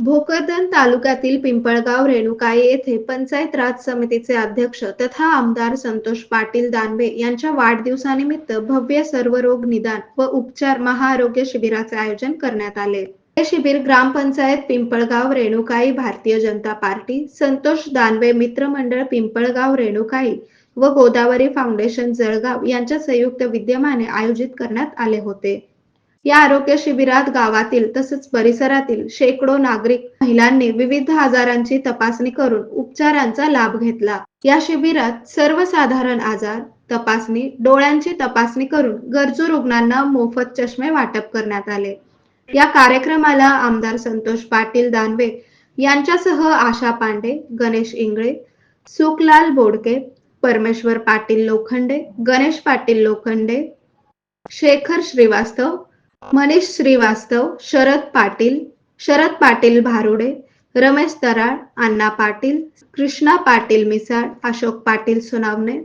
भोकरदन तालुक्यातील पिंपळगाव रेणुकाई येथे पंचायत राज समितीचे अध्यक्ष तथा आमदार संतोष पाटील दानवे यांच्या वाढदिवसानिमित्त भव्य सर्वरोग निदान व उपचार महाआरोग्य शिबिराचे आयोजन करण्यात आले। हे शिबिर ग्रामपंचायत पिंपळगाव रेणुकाई, भारतीय जनता पार्टी, संतोष दानवे मित्र मंडळ पिंपळगाव रेणुकाई व गोदावरी फाउंडेशन जळगाव यांच्या संयुक्त विद्यमाने आयोजित करण्यात आले होते। या आरोग्य शिबिरात गावातील तसेच परिसरातील शेकडो नागरिक महिलांनी विविध आजारांची तपासणी करून उपचारांचा लाभ घेतला। या शिबिरात सर्वसाधारण आजार तपासणी, डोळ्यांची तपासणी करून गरजू रुग्णांना मोफत चष्मे वाटप करण्यात आले। या कार्यक्रमाला आमदार संतोष पाटील दानवे यांच्यासह आशा पांडे, गणेश इंगळे, सुखलाल बोडके, परमेश्वर पाटील लोखंडे, गणेश पाटील लोखंडे, शेखर श्रीवास्तव, मनीष श्रीवास्तव, शरद पाटील भारुडे, रमेश तराळ, अण्णा पाटील, कृष्णा पाटील मिसाळ, अशोक पाटील सोनावणे,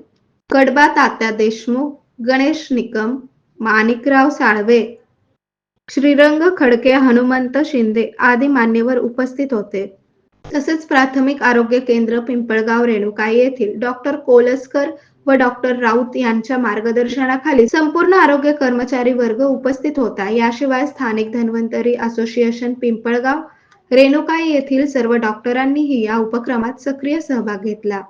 कडबा तात्या देशमुख, गणेश निकम, माणिकराव साळवे, श्रीरंग खडके, हनुमंत शिंदे आदी मान्यवर उपस्थित होते। तसेच प्राथमिक आरोग्य केंद्र पिंपळगाव रेणुकाई येथील डॉक्टर कोलस्कर व डॉक्टर राऊत यांच्या मार्गदर्शनाखाली संपूर्ण आरोग्य कर्मचारी वर्ग उपस्थित होता। याशिवाय स्थानिक धन्वंतरी असोसिएशन पिंपळगाव रेणुकाई येथील सर्व डॉक्टरांनीही या उपक्रमात सक्रिय सहभाग घेतला।